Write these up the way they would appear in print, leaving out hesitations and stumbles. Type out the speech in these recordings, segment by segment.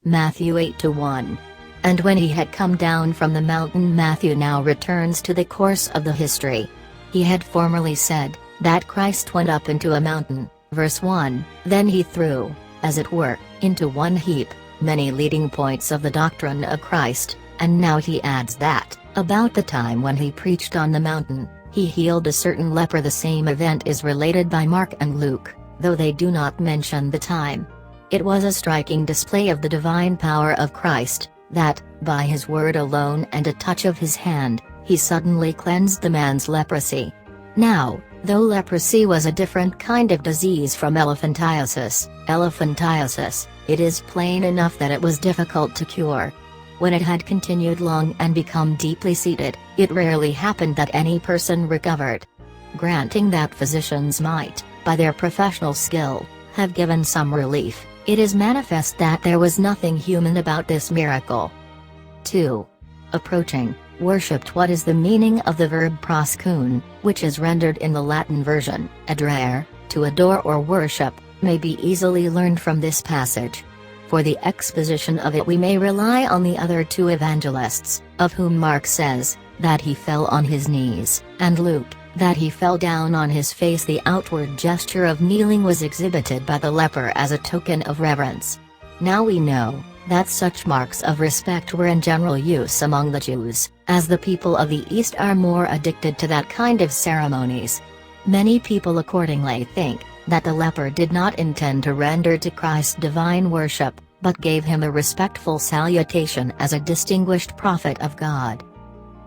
Matthew 8:1. And when he had come down from the mountain, Matthew now returns to the course of the history. He had formerly said, that Christ went up into a mountain, verse 1, then he threw, as it were, into one heap, many leading points of the doctrine of Christ, and now he adds that, about the time when he preached on the mountain, he healed a certain leper. The same event is related by Mark and Luke, though they do not mention the time. It was a striking display of the divine power of Christ, that, by his word alone and a touch of his hand, he suddenly cleansed the man's leprosy. Now, though leprosy was a different kind of disease from elephantiasis, it is plain enough that it was difficult to cure. When it had continued long and become deeply seated, it rarely happened that any person recovered. Granting that physicians might, by their professional skill, have given some relief, it is manifest that there was nothing human about this miracle. 2. Approaching, worshipped. What is the meaning of the verb proscune, which is rendered in the Latin version, adorare, to adore or worship, may be easily learned from this passage. For the exposition of it we may rely on the other two evangelists, of whom Mark says, that he fell on his knees, and Luke, that he fell down on his face. The outward gesture of kneeling was exhibited by the leper as a token of reverence. Now we know, that such marks of respect were in general use among the Jews, as the people of the East are more addicted to that kind of ceremonies. Many people accordingly think, that the leper did not intend to render to Christ divine worship, but gave him a respectful salutation as a distinguished prophet of God.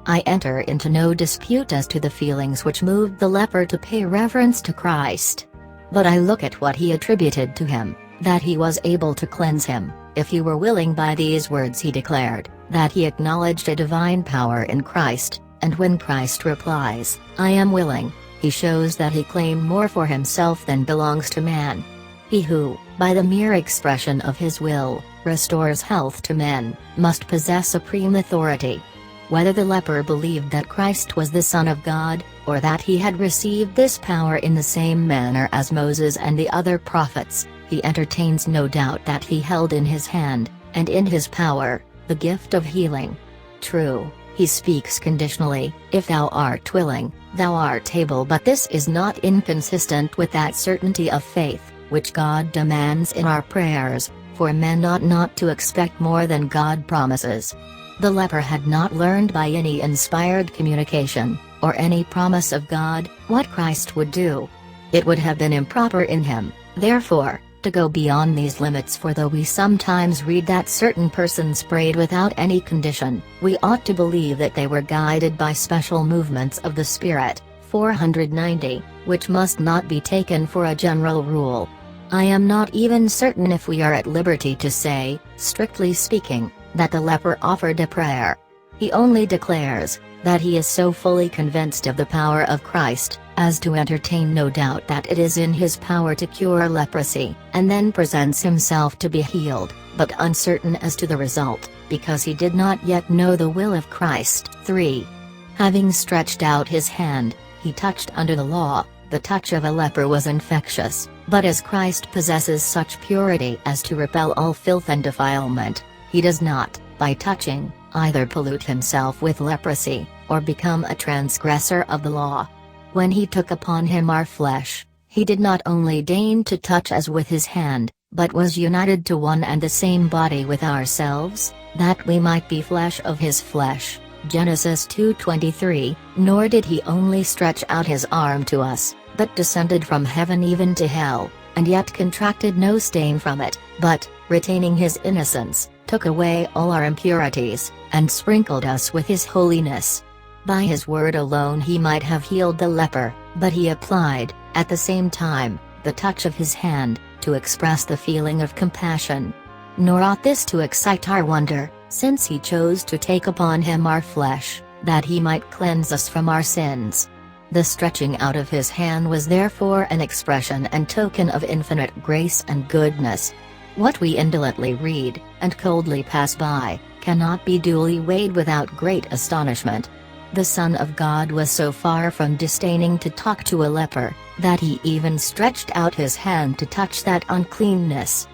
I enter into no dispute as to the feelings which moved the leper to pay reverence to Christ. But I look at what he attributed to him, that he was able to cleanse him. If he were willing, by these words he declared, that he acknowledged a divine power in Christ, and when Christ replies, I am willing, he shows that he claimed more for himself than belongs to man. He who, by the mere expression of his will, restores health to men, must possess supreme authority. Whether the leper believed that Christ was the Son of God, or that he had received this power in the same manner as Moses and the other prophets, he entertains no doubt that he held in his hand, and in his power, the gift of healing. True, he speaks conditionally, if thou art willing, thou art able, but this is not inconsistent with that certainty of faith, which God demands in our prayers, for men ought not to expect more than God promises. The leper had not learned by any inspired communication, or any promise of God, what Christ would do. It would have been improper in him, therefore, to go beyond these limits, for though we sometimes read that certain persons prayed without any condition, we ought to believe that they were guided by special movements of the Spirit, 490, which must not be taken for a general rule. I am not even certain if we are at liberty to say, strictly speaking, that the leper offered a prayer. He only declares, that he is so fully convinced of the power of Christ, as to entertain no doubt that it is in his power to cure leprosy, and then presents himself to be healed, but uncertain as to the result, because he did not yet know the will of Christ. 3. Having stretched out his hand, he touched. Under the law, the touch of a leper was infectious, but as Christ possesses such purity as to repel all filth and defilement, he does not, by touching, either pollute himself with leprosy, or become a transgressor of the law. When he took upon him our flesh, he did not only deign to touch as with his hand, but was united to one and the same body with ourselves, that we might be flesh of his flesh. Genesis 2:23. Nor did he only stretch out his arm to us, but descended from heaven even to hell, and yet contracted no stain from it, but, retaining his innocence, took away all our impurities, and sprinkled us with his holiness. By his word alone he might have healed the leper, but he applied, at the same time, the touch of his hand, to express the feeling of compassion. Nor ought this to excite our wonder, since he chose to take upon him our flesh, that he might cleanse us from our sins. The stretching out of his hand was therefore an expression and token of infinite grace and goodness. What we indolently read, and coldly pass by, cannot be duly weighed without great astonishment. The Son of God was so far from disdaining to talk to a leper, that he even stretched out his hand to touch that uncleanness.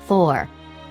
4.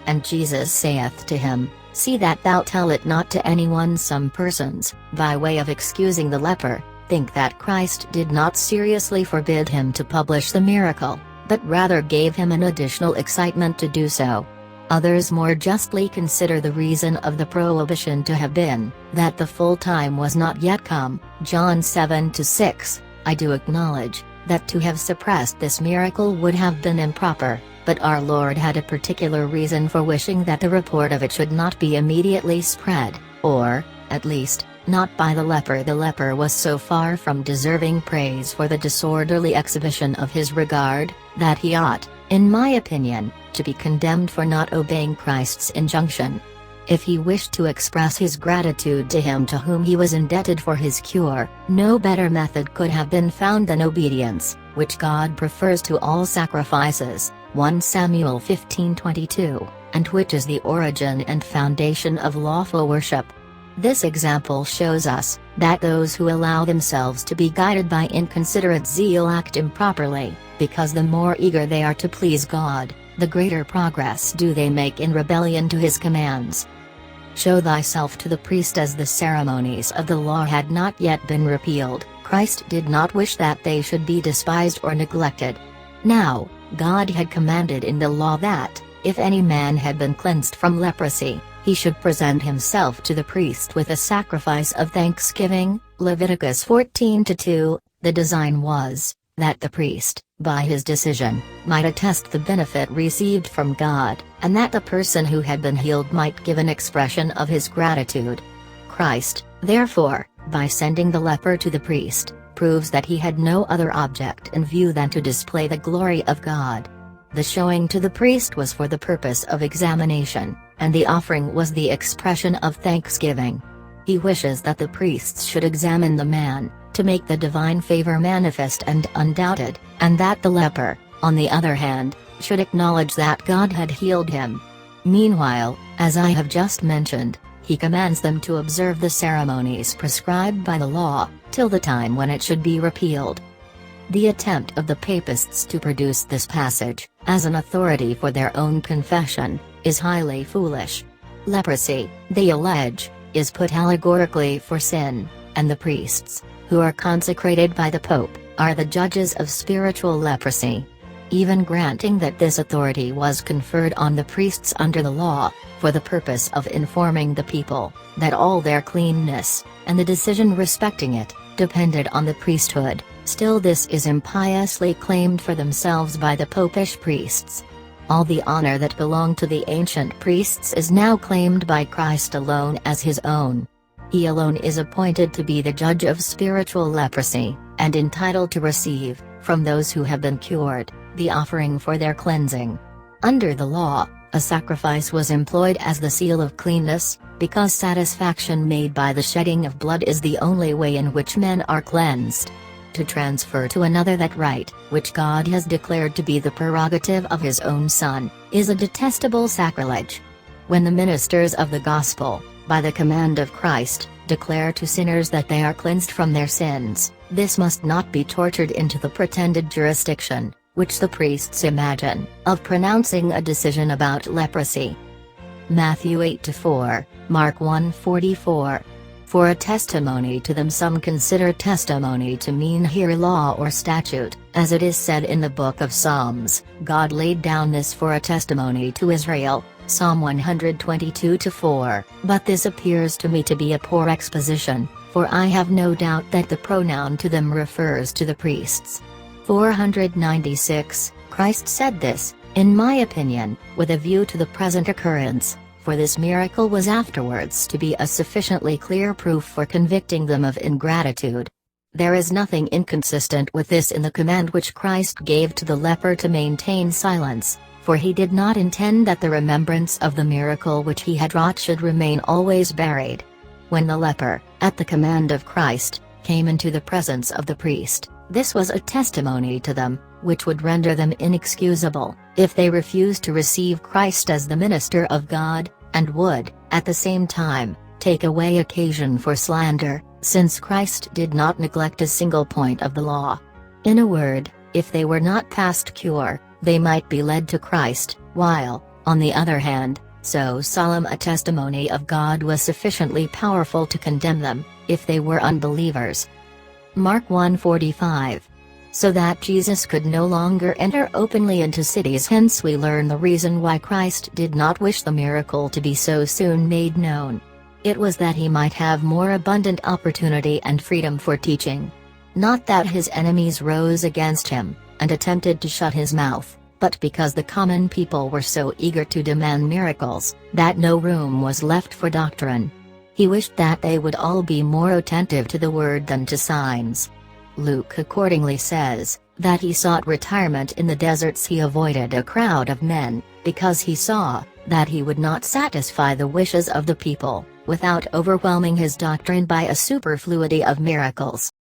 And Jesus saith to him, See that thou tell it not to anyone. Some persons, by way of excusing the leper, think that Christ did not seriously forbid him to publish the miracle, but rather gave him an additional excitement to do so. Others more justly consider the reason of the prohibition to have been, that the full time was not yet come, John 7-6. I do acknowledge, that to have suppressed this miracle would have been improper, but our Lord had a particular reason for wishing that the report of it should not be immediately spread, or, at least, not by the leper. The leper was so far from deserving praise for the disorderly exhibition of his regard, that he ought, in my opinion, to be condemned for not obeying Christ's injunction. If he wished to express his gratitude to him to whom he was indebted for his cure, no better method could have been found than obedience, which God prefers to all sacrifices, 1 Samuel 15:22, and which is the origin and foundation of lawful worship. This example shows us, that those who allow themselves to be guided by inconsiderate zeal act improperly, because the more eager they are to please God, the greater progress do they make in rebellion to his commands. Show thyself to the priest. As the ceremonies of the law had not yet been repealed, Christ did not wish that they should be despised or neglected. Now, God had commanded in the law that, if any man had been cleansed from leprosy, he should present himself to the priest with a sacrifice of thanksgiving, Leviticus 14:2. The design was, that the priest, by his decision, might attest the benefit received from God, and that the person who had been healed might give an expression of his gratitude. Christ, therefore, by sending the leper to the priest, proves that he had no other object in view than to display the glory of God. The showing to the priest was for the purpose of examination, and the offering was the expression of thanksgiving. He wishes that the priests should examine the man, to make the divine favor manifest and undoubted, and that the leper, on the other hand, should acknowledge that God had healed him. Meanwhile, as I have just mentioned, he commands them to observe the ceremonies prescribed by the law, till the time when it should be repealed. The attempt of the papists to produce this passage, as an authority for their own confession, is highly foolish. Leprosy, they allege, is put allegorically for sin, and the priests, who are consecrated by the Pope, are the judges of spiritual leprosy. Even granting that this authority was conferred on the priests under the law, for the purpose of informing the people, that all their cleanness, and the decision respecting it, depended on the priesthood, still this is impiously claimed for themselves by the popish priests. All the honor that belonged to the ancient priests is now claimed by Christ alone as his own. He alone is appointed to be the judge of spiritual leprosy, and entitled to receive, from those who have been cured, the offering for their cleansing. Under the law, a sacrifice was employed as the seal of cleanness, because satisfaction made by the shedding of blood is the only way in which men are cleansed. To transfer to another that right, which God has declared to be the prerogative of his own Son, is a detestable sacrilege. When the ministers of the gospel, by the command of Christ, declare to sinners that they are cleansed from their sins, this must not be tortured into the pretended jurisdiction, which the priests imagine, of pronouncing a decision about leprosy. Matthew 8-4, Mark 1:44. For a testimony to them some consider testimony to mean here law or statute, as it is said in the book of Psalms, God laid down this for a testimony to Israel, Psalm 122-4, but this appears to me to be a poor exposition, for I have no doubt that the pronoun to them refers to the priests. 496, Christ said this, in my opinion, with a view to the present occurrence, for this miracle was afterwards to be a sufficiently clear proof for convicting them of ingratitude. There is nothing inconsistent with this in the command which Christ gave to the leper to maintain silence, for he did not intend that the remembrance of the miracle which he had wrought should remain always buried. When the leper, at the command of Christ, came into the presence of the priest, this was a testimony to them, which would render them inexcusable, if they refused to receive Christ as the minister of God, and would, at the same time, take away occasion for slander, since Christ did not neglect a single point of the law. In a word, if they were not past cure, they might be led to Christ, while, On the other hand, so solemn a testimony of God was sufficiently powerful to condemn them, if they were unbelievers. Mark 1:45. So that Jesus could no longer enter openly into cities. Hence we learn the reason why Christ did not wish the miracle to be so soon made known. It was that he might have more abundant opportunity and freedom for teaching. Not that his enemies rose against him, and attempted to shut his mouth, but because the common people were so eager to demand miracles, that no room was left for doctrine. He wished that they would all be more attentive to the word than to signs. Luke accordingly says, that he sought retirement in the deserts. He avoided a crowd of men, because he saw, that he would not satisfy the wishes of the people, without overwhelming his doctrine by a superfluity of miracles.